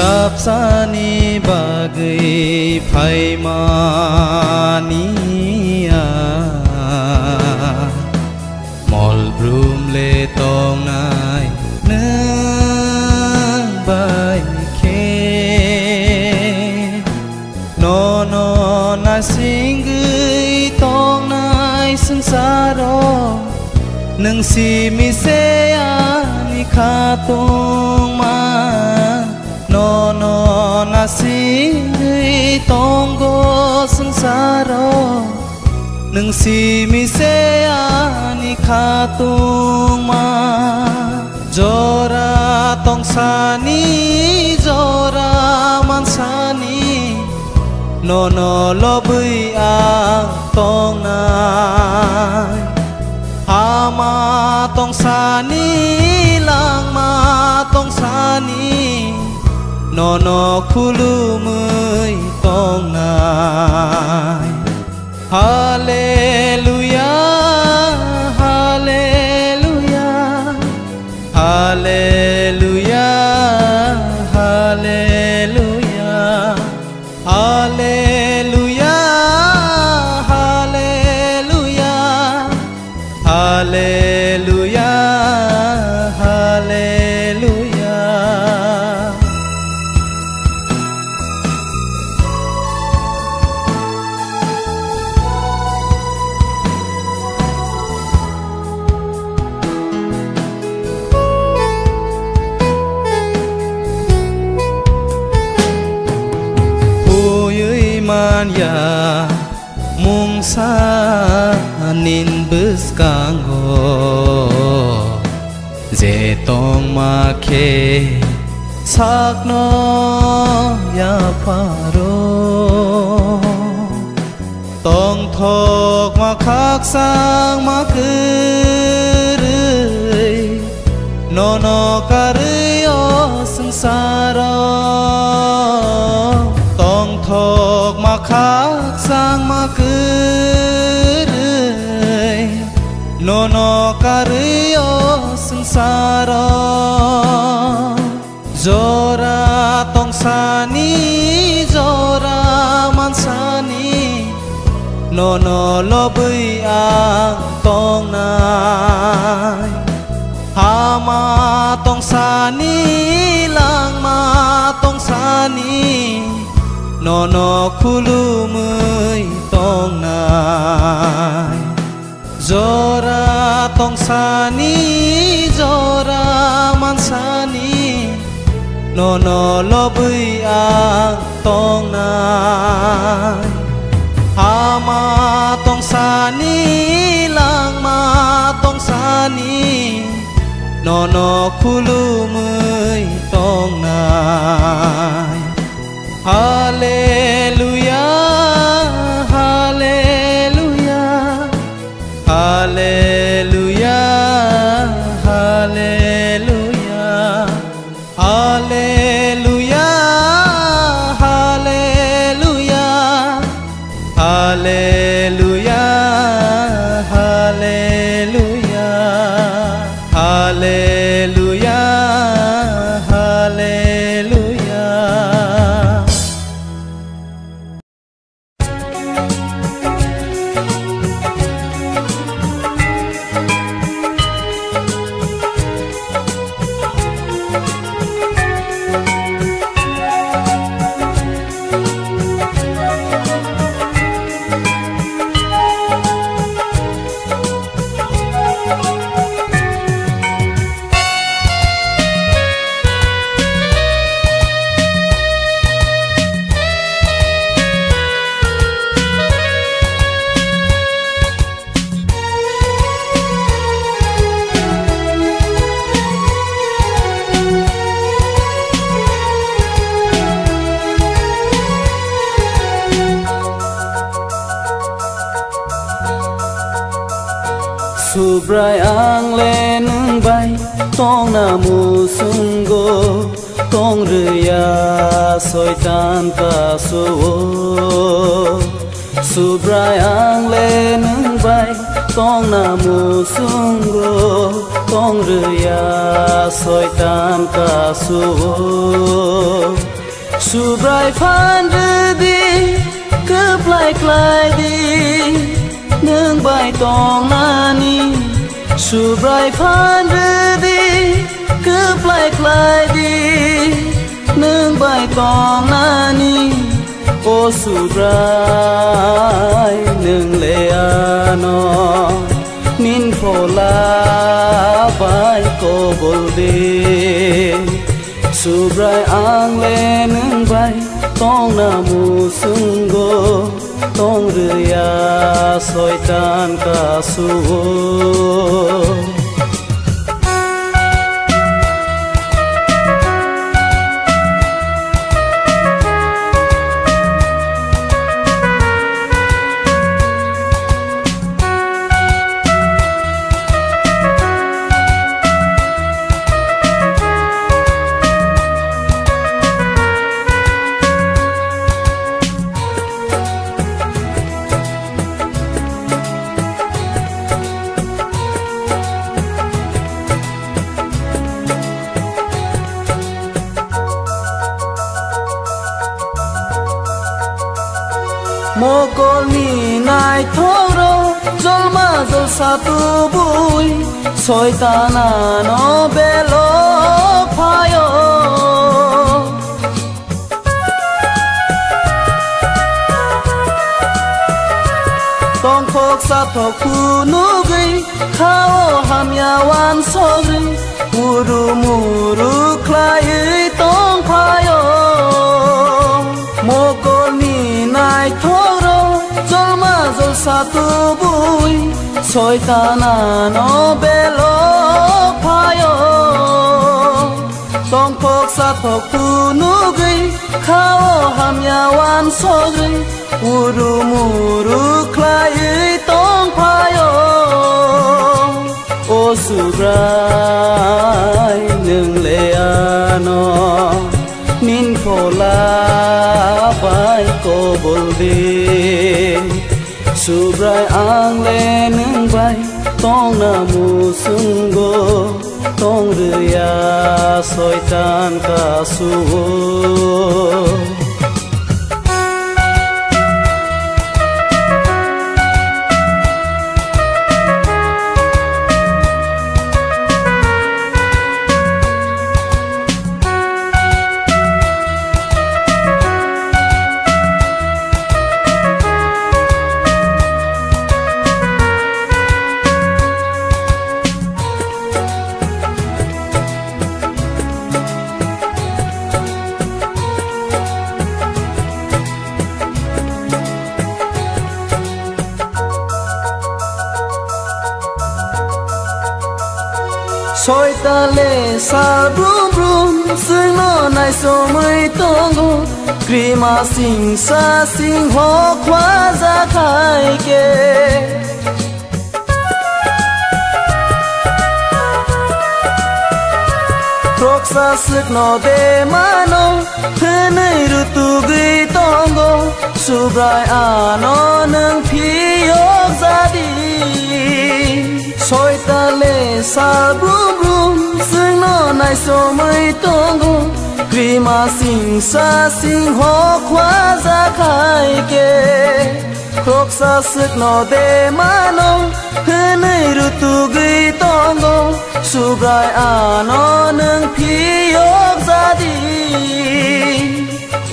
Rapsani bagai phaimania mol brum le tong nai nang bai khe no no na singui tong nai sansaro nang si mi se ani kha tong ma no no na singui tong go sansaro nang si mi se ani kha tung ma jora tong sani jora man sani no no lo bui ang tong nai ama tong sani lang ma tong sani no no khulu mui tong nai Hallelujah, Hallelujah, Hallelujah, Hallelujah, Hallelujah, Hallelujah, Hallelujah, Hallelujah. Ya mung sa nin bus kango je tong ma khe sak no ya paro tong thok ma khak sang ma kırıy no no karyo sansara tong thok ma khak sang ma kırıy no no karyo sansara jora tong sani jora man sani no no lo bui ang tong nai hama tong sani lang ma tong sani no no khulu mui tong nai jora tong sani jora man sani no no lo bui ang tong nai hama tong sani lang ma tong sani no no khulu mui tong nai Hallelujah, Hallelujah, Hallelujah, Hallelujah, Hallelujah, Hallelujah, Hallelujah, Hallelujah, Hallelujah, Hallelujah. Subrai ang le nung bay tong na musungo tong rya soi tan ka so Subrai ang le nung bay tong na musungo tong rya soi tan ka so Subrai phandrdi keplai-klai-di nương bài tong nani Subrai phandrdi keplai-klai-di nương bài tong nani O Subrai nương leano nin phola bai ko bolde Subrai ang le nương bay tong namu sunggo tong rya soi tan ka suo Mo con mi nai thoro zolma zol satu bui soi tana no belo phayo tong phok sa thok pu nu gei khao ham ya wan so gei muru muru klai tong phayo mo con mi nai thoro zolma zol satu bui soi tana no belo phayo tong phok sa thok pu nu gei khao ham ya wan so gei uru muru klai tong phayo O Subrai nương leano nin phola bai ko bolde Subrai ang le nương bay tong namu sunggo tong rya soi tan ka suo soi ta le sa brum brum sing no nai so mai tongo krima sing sa sing ho khwa za khai ke krok sa sik no de mano nei ru tu gei tongo Subrai ano nang phi yok za di soi ta le sa brum brum sing no nai so mai tongo krima sing sa sing ho khwa za khai ke krok sa sik no de mano nei ru tu gei tongo Subrai ano nang phi yok za di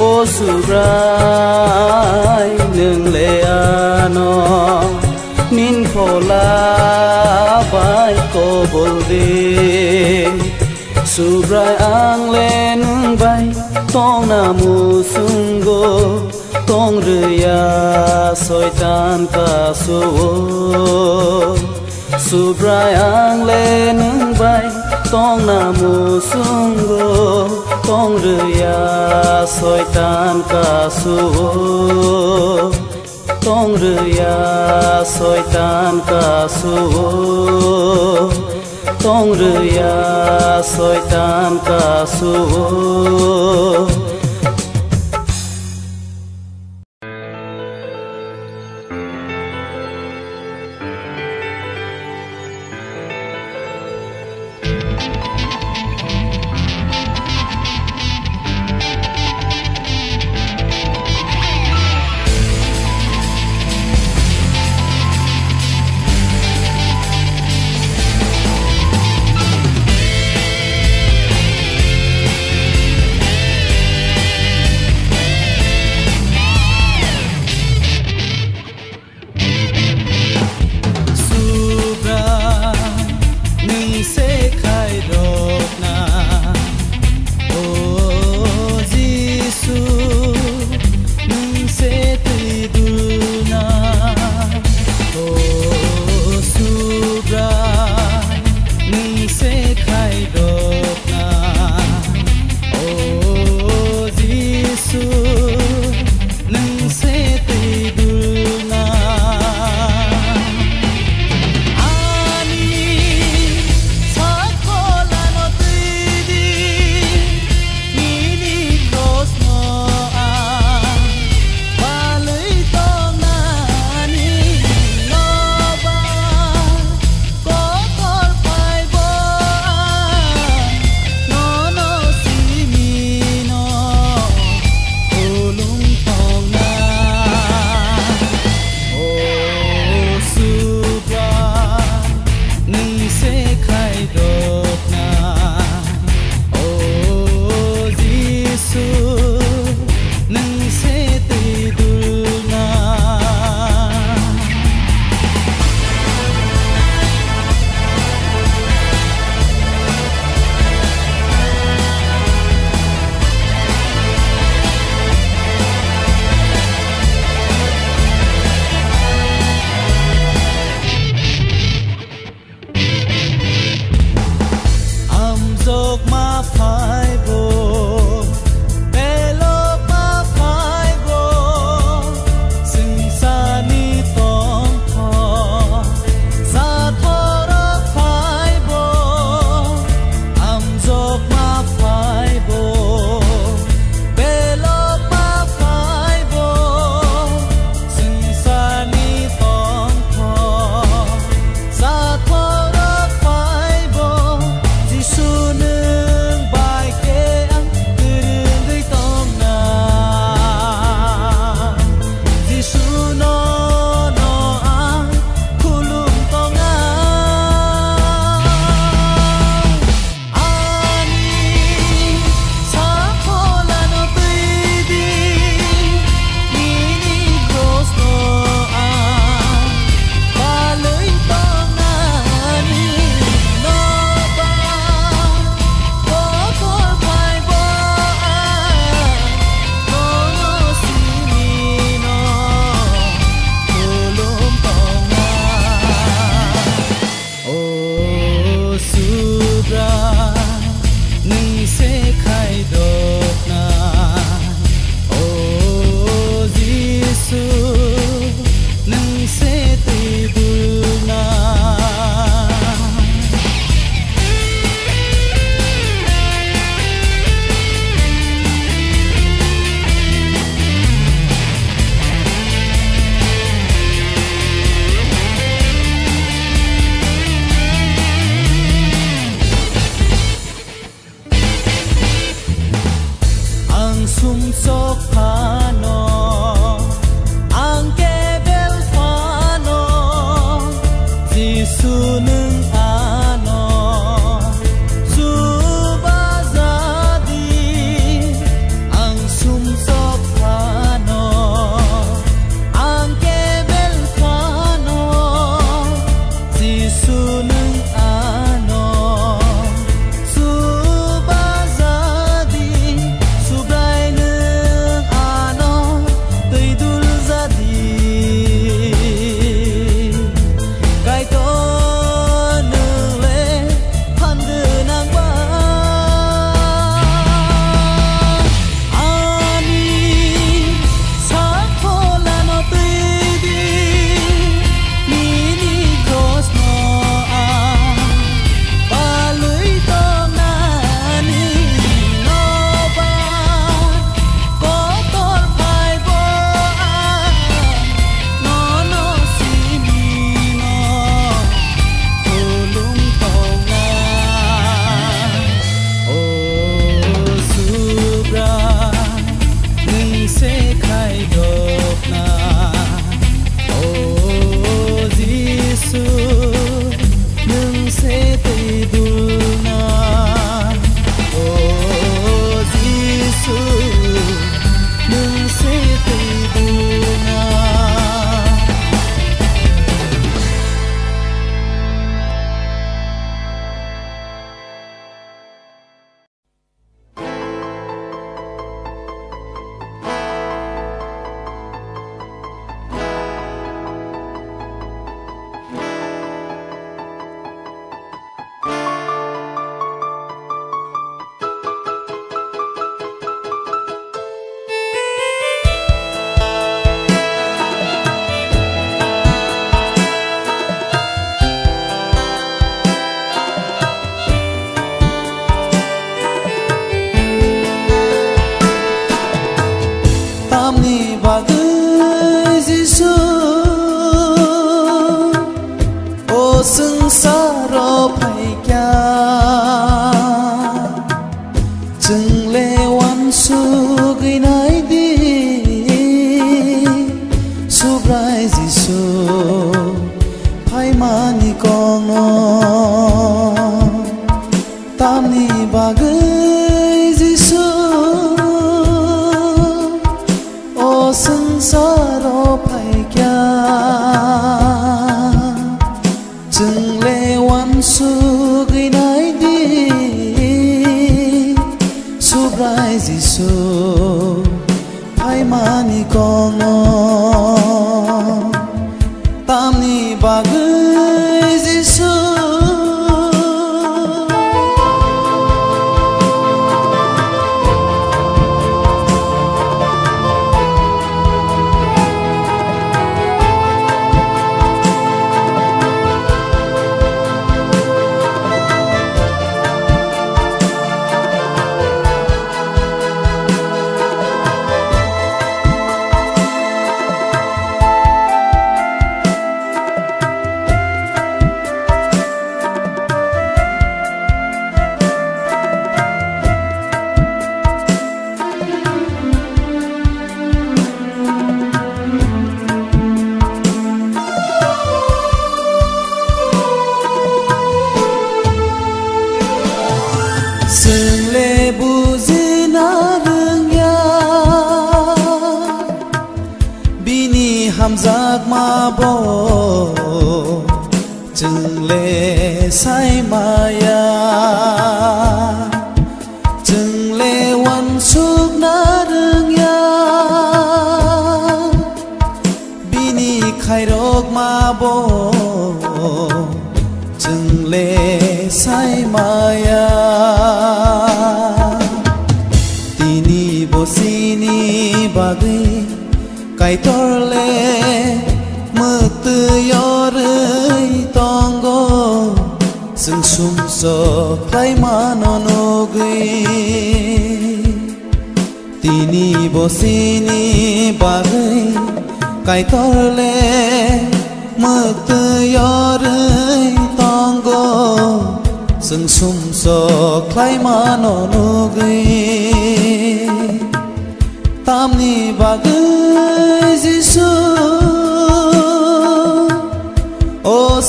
O Subrai nương leano nin phola bai ko bolde Subrai ang le nương bay tong namu sunggo tong rya soi tan ka suo Subrai ang le nương bay tong namu sunggo tong rya soi tan ka suo tong rya soi tan ka suo tong rya soi tan ka suo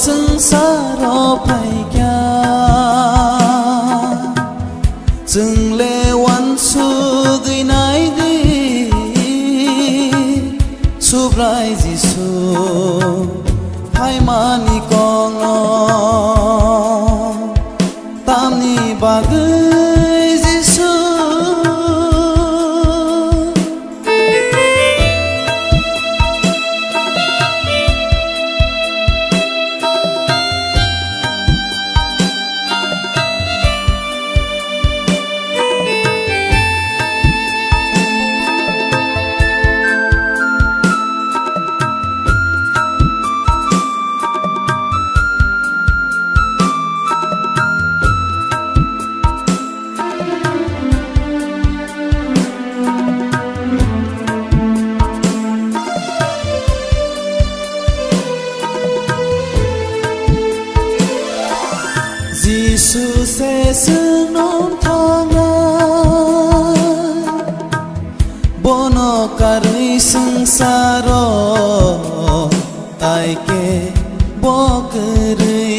संसाराव फायग्या जोंले वानसु गैनाय दै सुब्राय जिसु फायमानि कङ तामनि बागै जिसु Giêsu sẽ xưng nón thang bono kari sangsaro tai ke bokri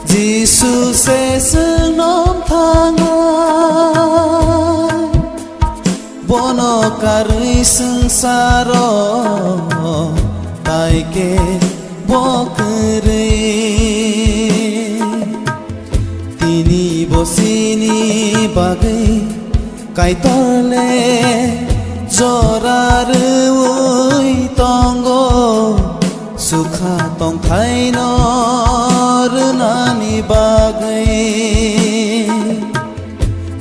Giêsu sẽ xưng nón thang bono kari sangsaro tai ke bokri Tini bosini bagai kai torle jorar ui tongo sukha tong thai nor nani bagai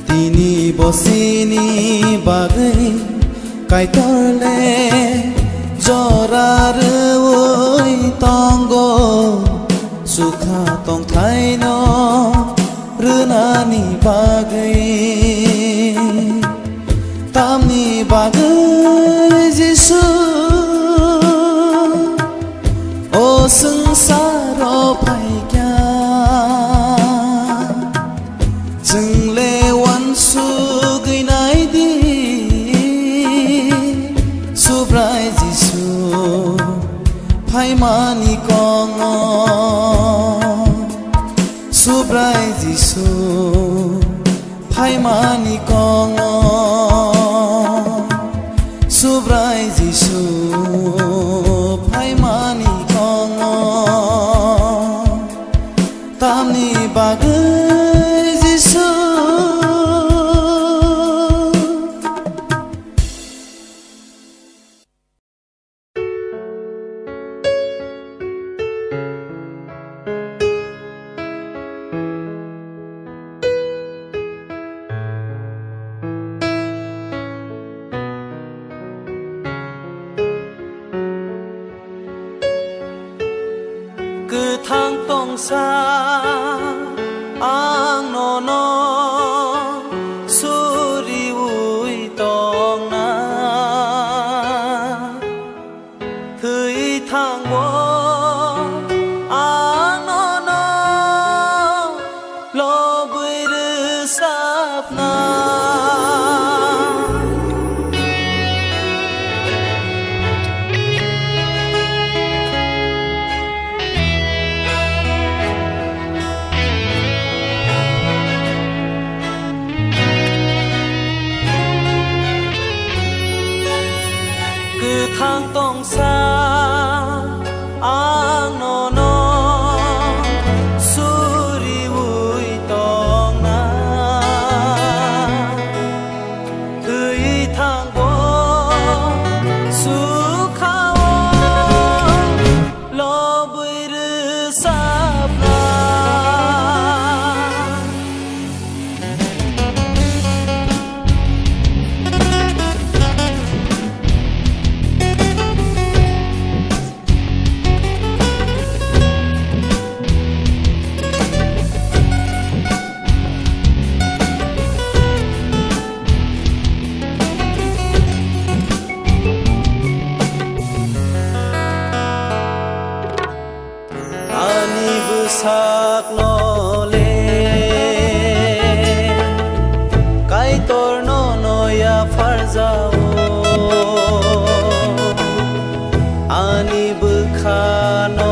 Tini bosini bagai kai torle jorar ui tongo sukha tong thai no rânani bagai tamni bagai Giêsu o sangsaro paikya jungle wansu geinai di subrai Giêsu phaimani kong Subrai Giêsu phaimani kong Subrai Giêsu phaimani kong tamni bagai Giêsu Cứ thang tông xa ang no no suri ui tông na Thơi thang wo ang no no lo bui rư sap na Thang tông xa ang no no suri ui tông na Thơi thang wo su khao lo bui rư sap na sak no le kai tor no ya farzao ani bkhana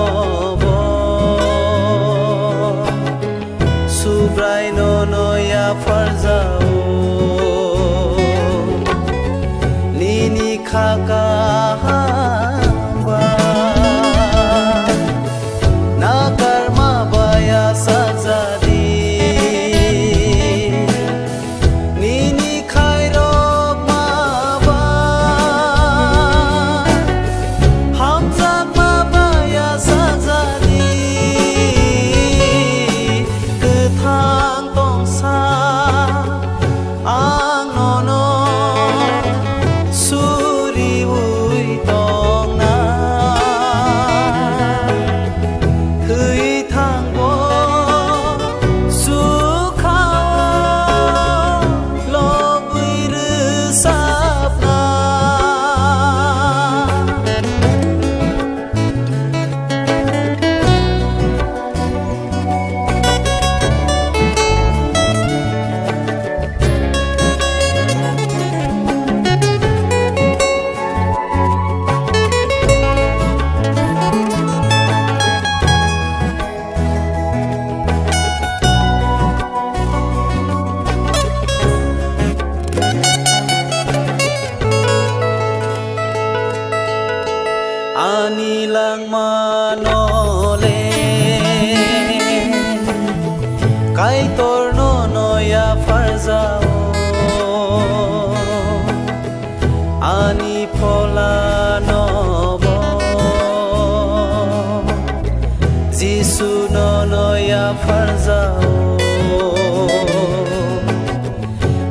sunonoya farzao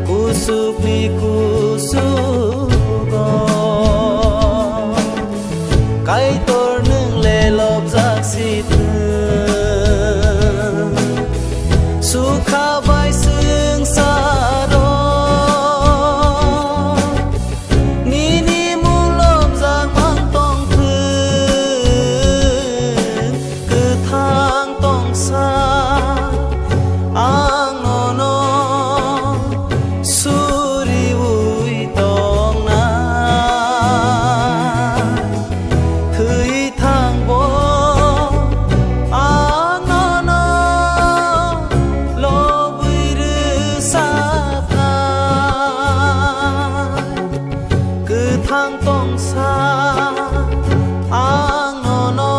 kusukni kusugo kai tor nung le lop jak si thu sukha vai sương sa ro ni ni mu lom jak mang tong phương cứ thang tong sa ang no no suri ui tong na thui thang bo ang no no lo vui rư sa pha cứ thang tong sa ang no no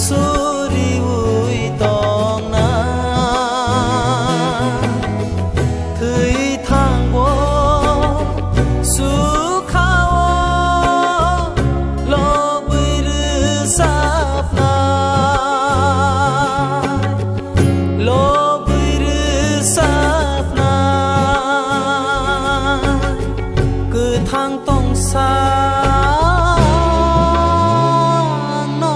suri ui tong na thui thang bo su khao lo vui rư sa pha lo vui rư sa pha cứ thang tong sa no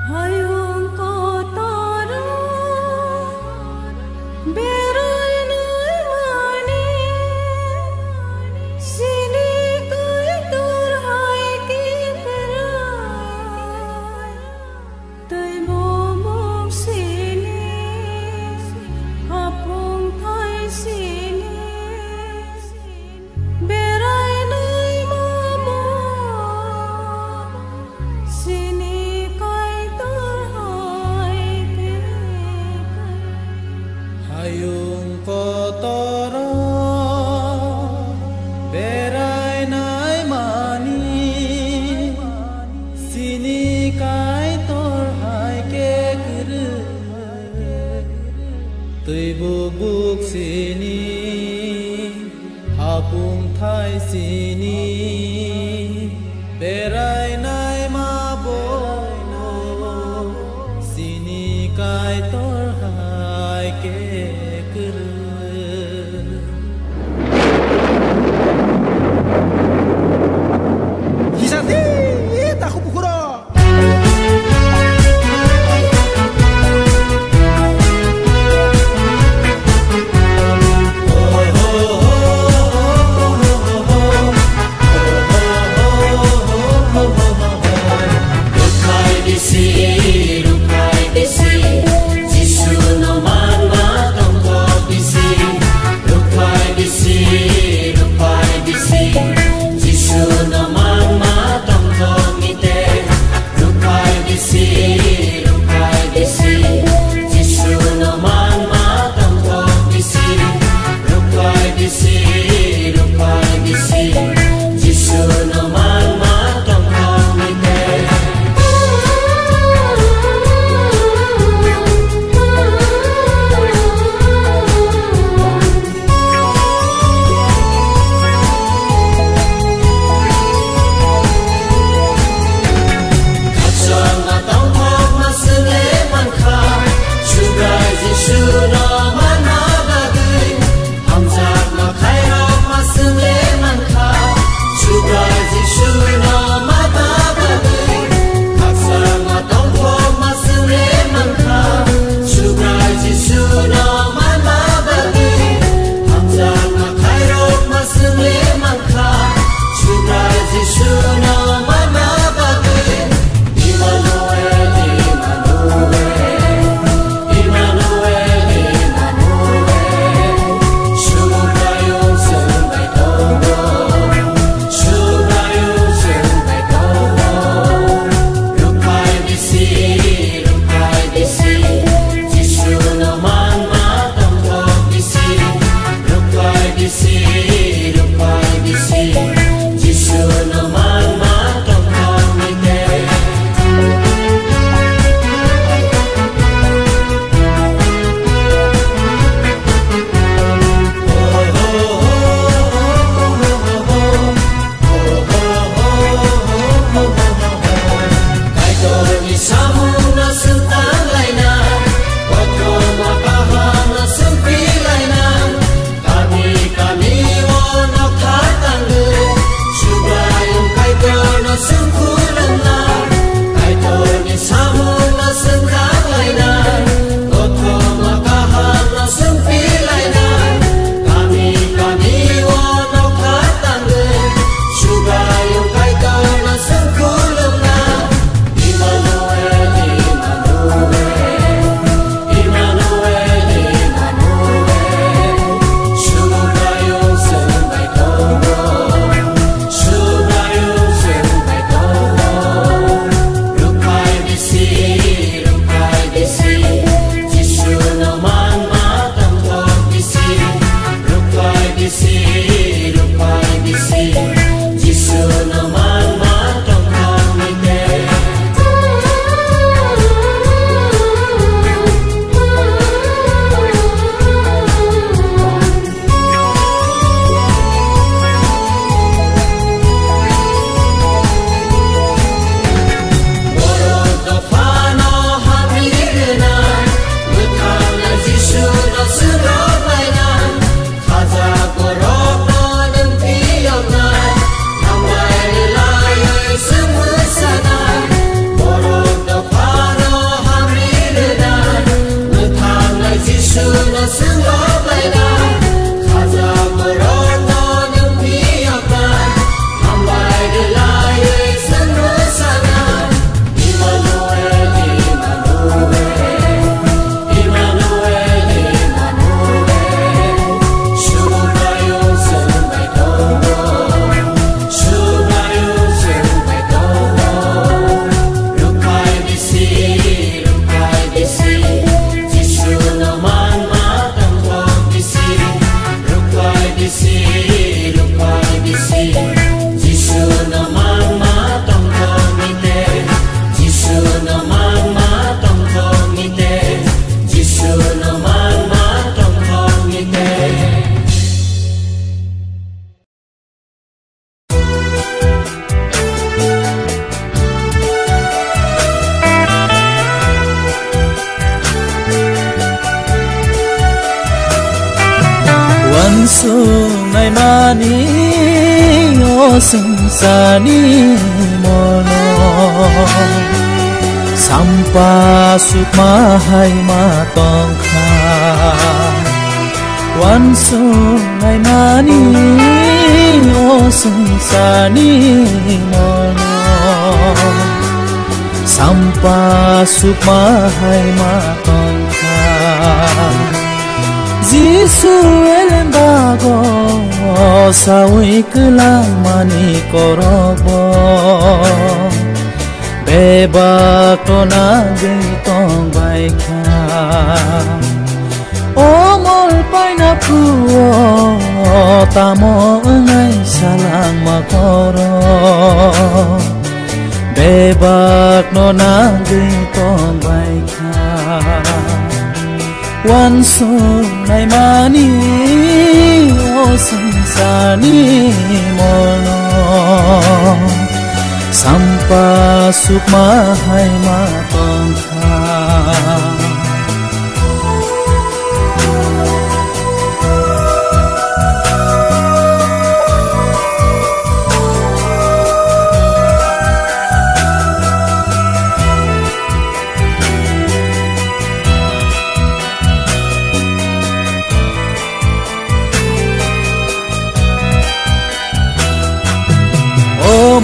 Hayung ko tara berai nai mani sini kai tur hai ki perai tai bo mok sini hapong thai sini berai nai mamo sini kai tur hai ke hayung ko toro berai nai mani sini kai tor hai ke kuru tui buk buk sini hapung thai sini berai nai ma bo sini kai tor hai ke kuru Hisati, tahu bukuro. Rukai bisi, sung nai mani o sung sani mono sampa sukma hai ma tong kha wan sung nai mani o sung sani mono sampa sukma hai ma tong kha Jisu elendago sawi kelang mani korobo bebak tona gei tong baikha omol paina puo tamo ngai salang makoro bebak nona gei tong baikha wan sung nai mani o sung sani mono sampa sukma hai ma tong kha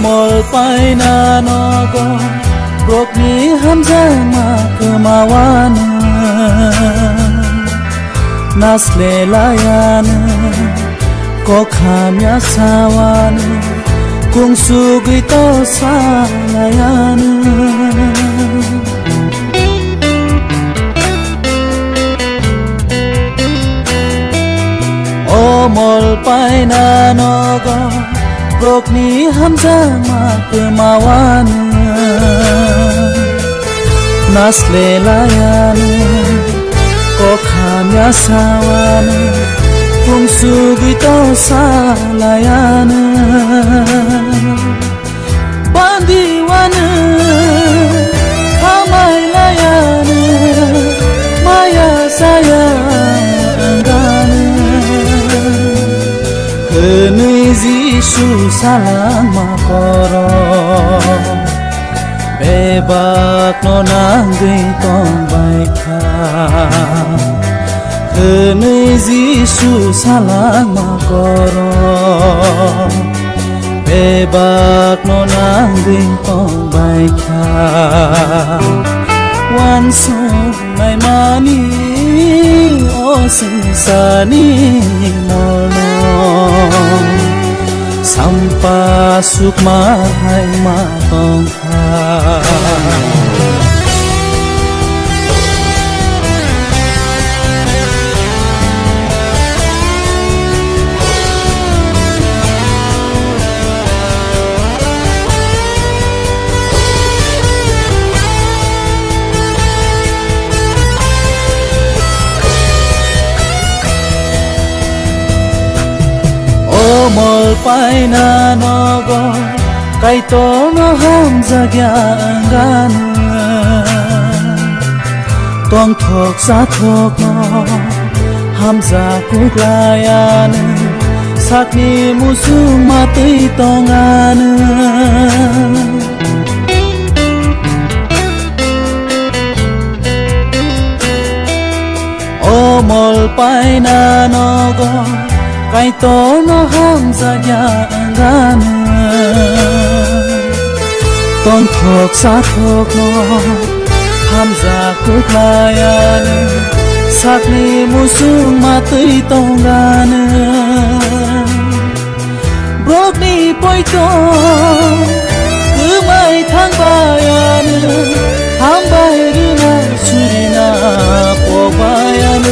mol paina nogo brok ni hamza ma kemawana nasle layana ko khamya sawana kung sugui to salayana o mol paina nogo brok ni hamza ma kemawana nasle layana ko khamya sawana kung sugui to salayana bandiwana khamai layana maya saya anggana kenui Jisu salang makoro bebak nona gei tong baikha kenui Jisu salang makoro bebak nona gei tong baikha wan sung nai mani o sung sani mono sampa sukma hai ma tong kha mol paina nogo kai to no ham jagya angana tong thok sa thok no ham za kuklayan sakni musung matui tongan o mol paina nogo kai to no ham jagya angana tong thok sa thok no ham za kuklayan sakni musung matui tongan brok ni poito kumai thang bayan ham bai rina surina po bayan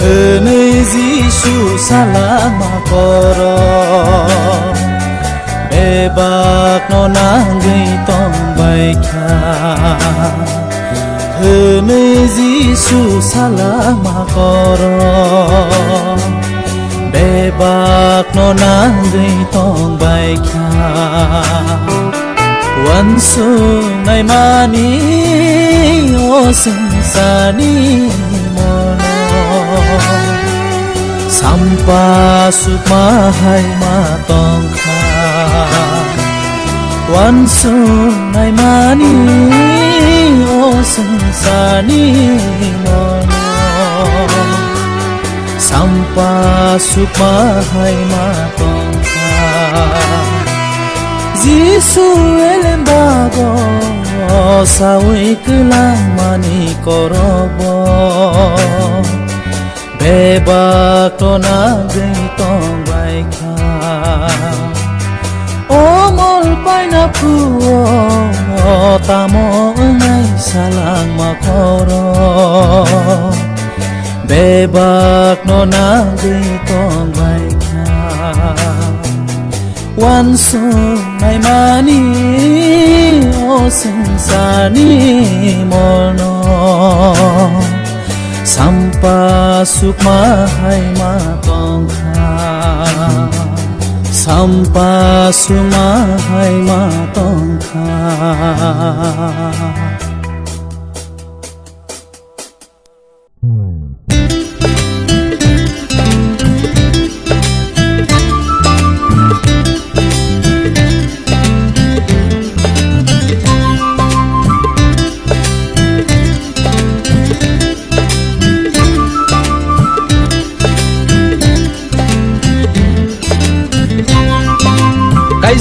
henui Jisu salang makoro bebak nona gei tong baikha henui Jisu salang makoro bebak nona gei tong baikha wan sung nai mani o sung sani mono Sampa sukma hai ma tong kha Wan su nai mani o sansani mono Sampa sukma hai ma tong kha Jisu elembago sawi kelang mani korobo Bebak tona gei tong bai kha Omol pai na puo tamo ngai salang makoro Bebak nona gei tong bai kha Wan su nai mani o sansani mono Sampa sukma hai ma tong kha Sampa sukma hai ma tong kha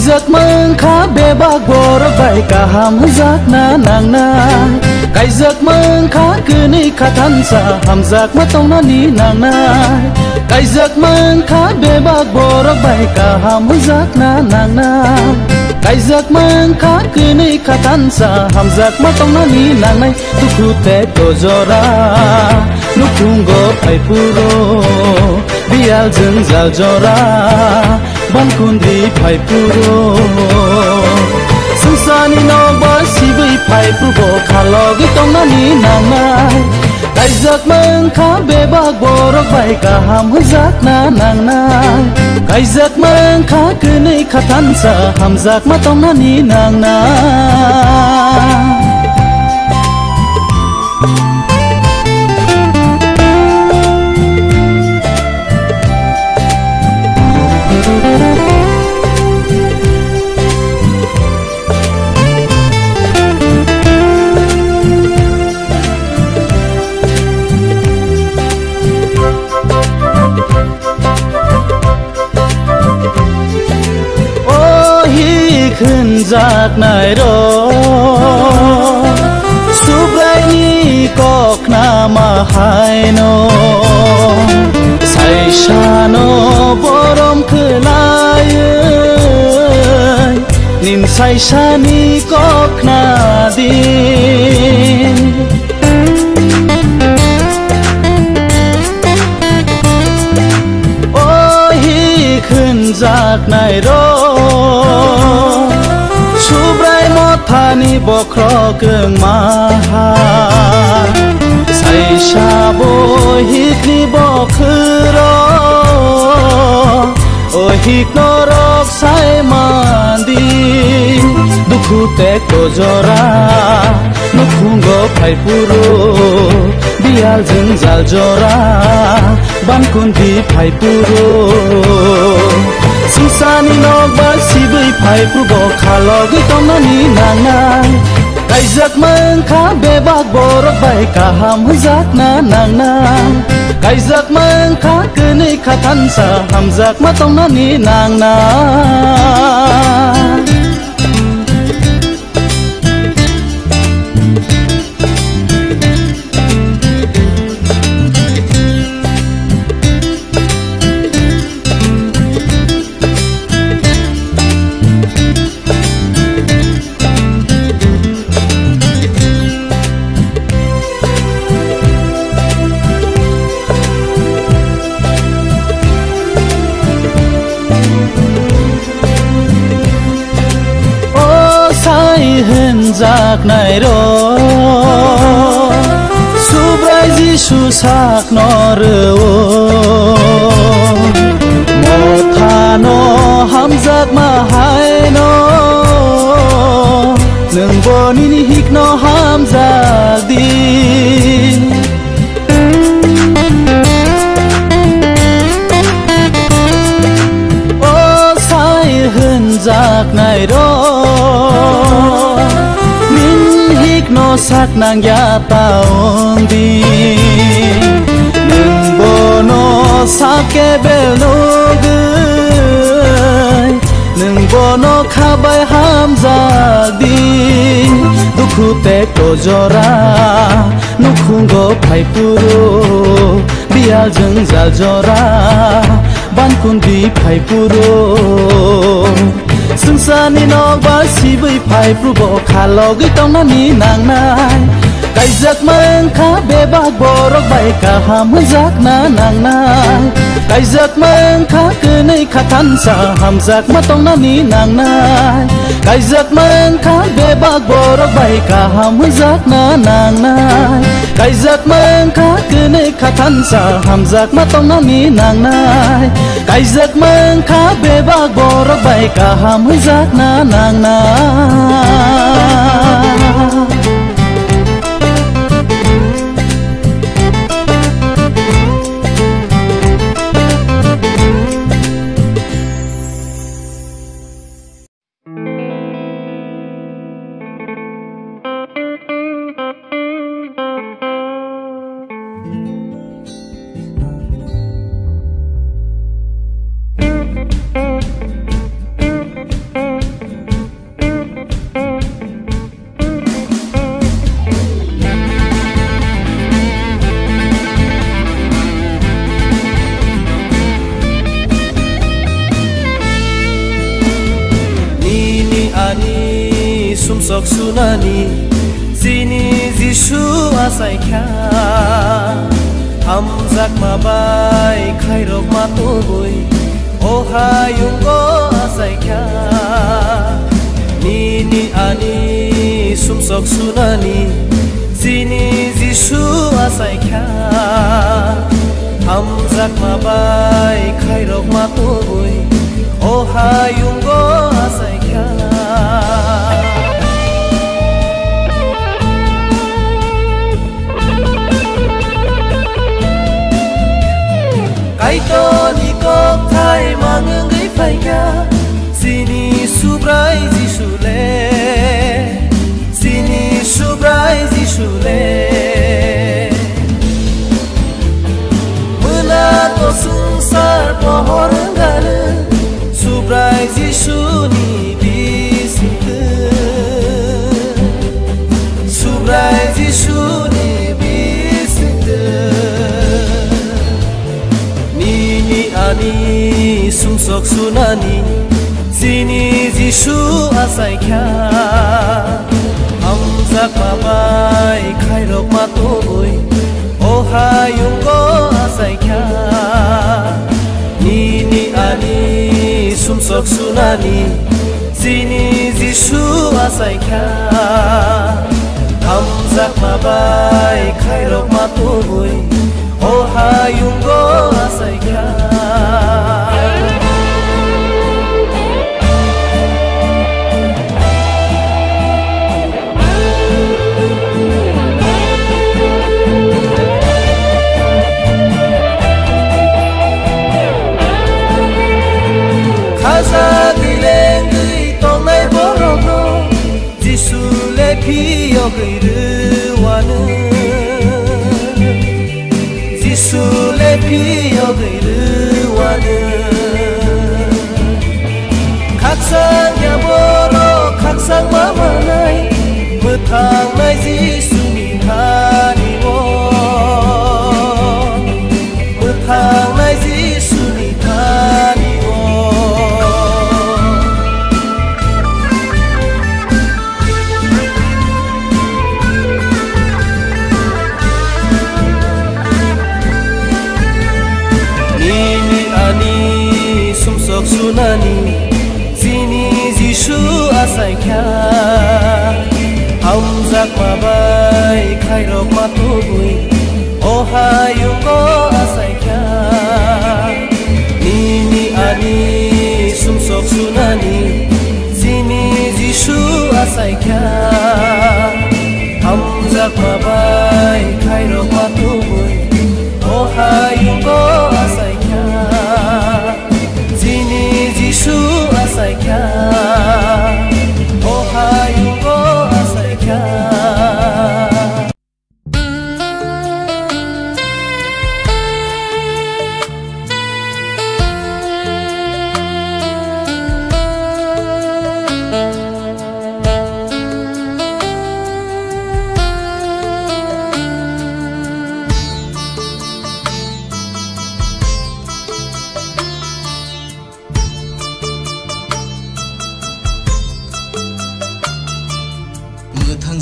Giấc mơ khá bê bạc vô rắc vậy cả hàm giác na nàng na Cái giấc mơ khá cứ ni khá thân xa hàm giác mất tông na ni nàng na Cái giấc mơ khá bê bạc vô rắc vậy cả hàm giác na nàng na Cái giấc mơ khá cứ ni khá thân xa hàm giác mất tông na ni nàng này Tu khu tế tổ dô ra Nụ khung gô phải phù rô Bial dừng dào dô ra Ban kundi phai puro Sansani no ba si bai phai puro khalo gi tong na ni nang nai Kai giấc mơ khá bê bạc bo rok bai ka ham giác na nang nai Kai giấc mơ khá cứ nei khá than sa ham giác ma tong na ni nang nai Khẩn giác này đó Súp gai ni kok na ma hai no Sai sha no borom khư lai Nim sai sha ni kok na din Ôi khẩn giác này đó Subrai mo thani bokro keng maha Sai sha bo hik ni bokhro O hik no rok sai mandi Dukhu te ko jora No khungo phai puro Bial jeng jal jora Ban kundi phai puro Sansani no ba si bai phai puro khalo gi tong na ni nang nai Kai giấc mơ khá bê bạc bo rok bai ka ham giác na nang nai Kai giấc mơ khá cứ ni khá than sa ham giác ma tong na ni nang nai giác này đó Subrai Gisu sak no reo Một thà no ham giác ma hai no Nâng vô ni hik no ham giác đi nang ya taon di nung bono sake belogay nung bono khabai hamjak di duku te tojora nukhungo phaipuro bial jeng jaljora bankundi phaipuro sungsani nok ba sibai phaiprubo khalogi tongnani nangnai kaijak mangkha bebak borok bai kaham jak na nangnai kaijak mangkha kenei khathansa hamjak ma tongnani nangnai kaijak mangkha bebak borok bai kaham jak na nangnai kaijak mangkha kenei khathansa hamjak ma tongnani nangnai kaijak mangkha bebak borok bai kaham jak na nangnai sumsok sunani sini jisu asai kha hamjak mabai khairok matubui ohayungo asai kha nini ani sumsok sunani sini jisu asai kha hamjak mabai khairok matubui ohayungo asai kha Kaito ni kok thai mangung gei phai ka sini subrai jisule sini subrai jisule muna to sungsar pohor ngale subrai jisuni bisinte subrai jisuni bisinte ani sumsok sunani sini jisu asai kha hamjak mabai khairok matubui ohayungo asai kha nini ani sumsok sunani sini jisu asai kha hamjak mabai khairok matubui ohayungo asai kha khaza dileng gei tongnai borok no jisu le phiyo gei ruwanu Sule piyo geiruwane Kaksang ya boro kaksang mamanai Methang nai jisuni thani wo Methang nai jisuni thani wo sumsok sunani sini jisu asai kha hamjak mabai khairok matubui ohayungo asai kha nini ani sumsok sunani sini jisu asai kha hamjak mabai khairok matubui ohayungo asai kha sini jisu asai kha ohayungo asai kha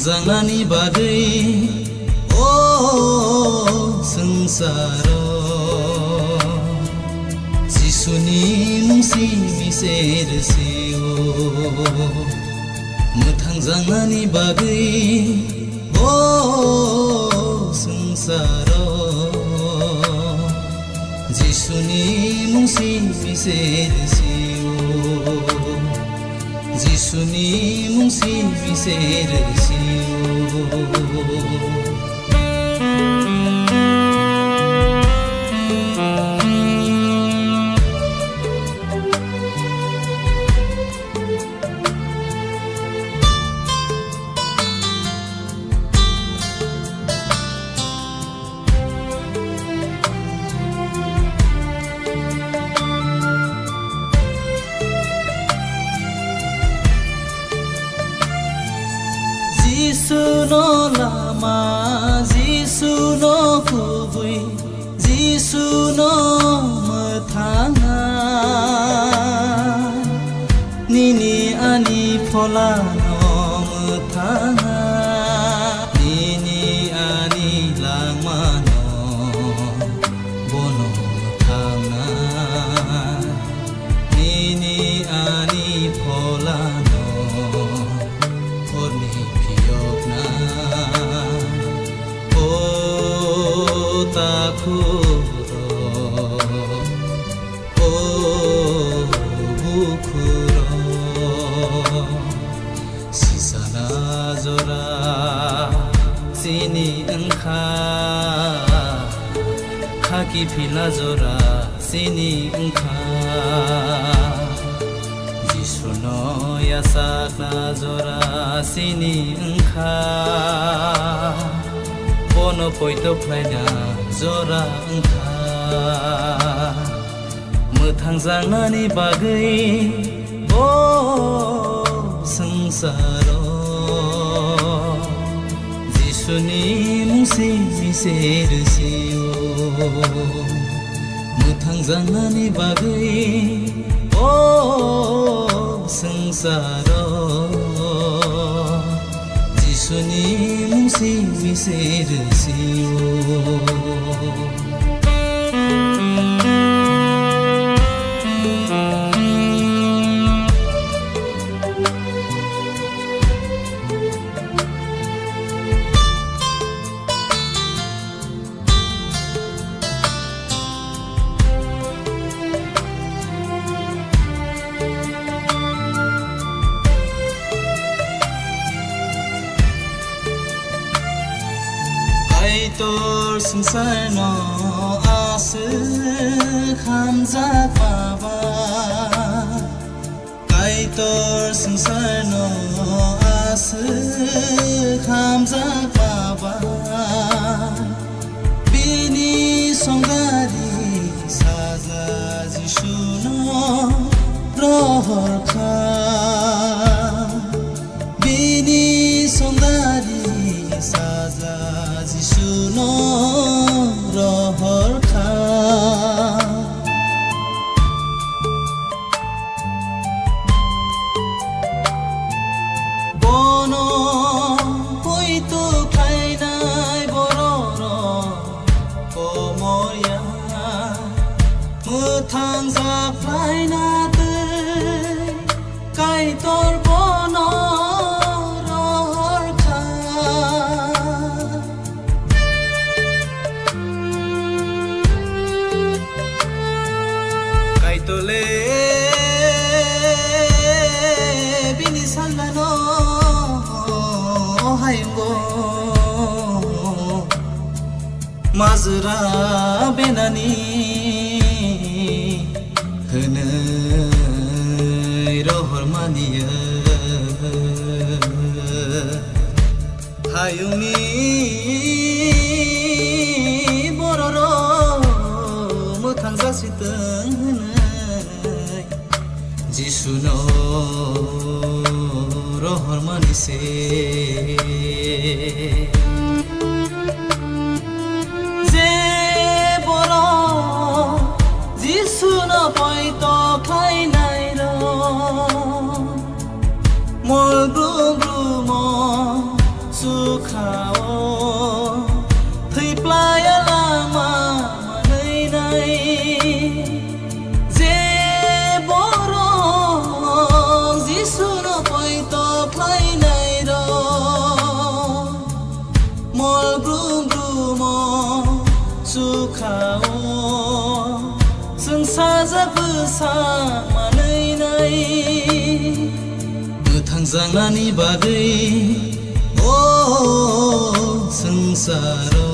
मोथांजांनानि बागै ओ संसाराव जिसुनि मुंसि बिसेरसै मोथांजांनानि बागै ओ संसाराव जिसुनि मुंसि बिसेरसै जिसुनि मुंसि बिसेरसै जिसुनो लामा जिसुनो गुबै जिसुनो मोथाङा निनि आनि फलानो मोथाङा निनि आनि लामानो बनो मोथाङा निनि आनि फलानो takuro o bukuro sisana zora sini engkha khaki phila zora sini engkha jisuno yasakna zora sini engkha Bono poito plaina zora engkha मोथांजांनानि बागै ओ संसाराव जिसुनि मुंसि बिसेरसै मोथांजांनानि बागै ओ संसाराव जिसुनि मुंसि बिसेरसै Kaitor sengsarno ase khamjak baba Kaitor sengsarno ase khamjak baba Bini songgari saja jisuno rohorkha Bini songgari saja jisuno rohorkha bono poito khainai bororo komoria mothangja khaina te kaitor bono Tole bini sangano haingo mazra benani henai rohormaniya hayumi bororo mothangja siteng jisuno rohormanise je boro jisuno poito khainai ro mol brum मल ब्रुम ब्रुम सुखाओ जों साजाबोसा मानै नै गोथां जांनानि बागै ओ संसारो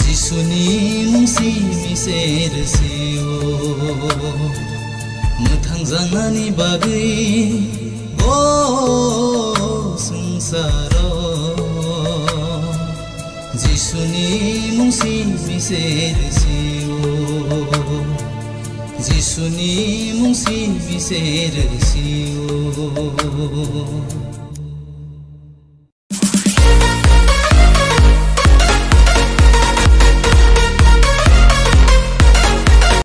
जिसुनि मुंसि मिसेरसियो मोथां जांनानि बागै ओ संसारो जिसुनि मुंसि मिसेरसियो जिसुनि मुंसि मिसेरसियो